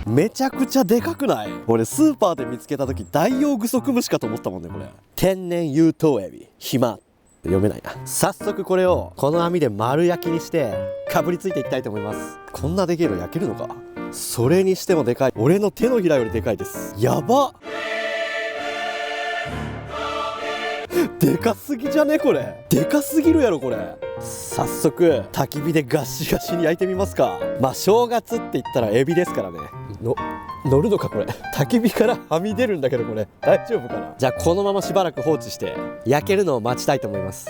めちゃくちゃでかくない？俺スーパーで見つけた時ダイオウグソクムシかと思ったもんね。これ天然有頭エビ暇、読めないな。早速これをこの網で丸焼きにしてかぶりついていきたいと思います。こんなでけえの焼けるのか。それにしてもでかい。俺の手のひらよりでかいです。やばっ、でかすぎじゃね？これでかすぎるやろこれ。早速焚き火でガシガシに焼いてみますか。まあ正月って言ったらエビですからね。乗るのかこれ。焚き火からはみ出るんだけどこれ大丈夫かな。じゃあこのまましばらく放置して焼けるのを待ちたいと思います。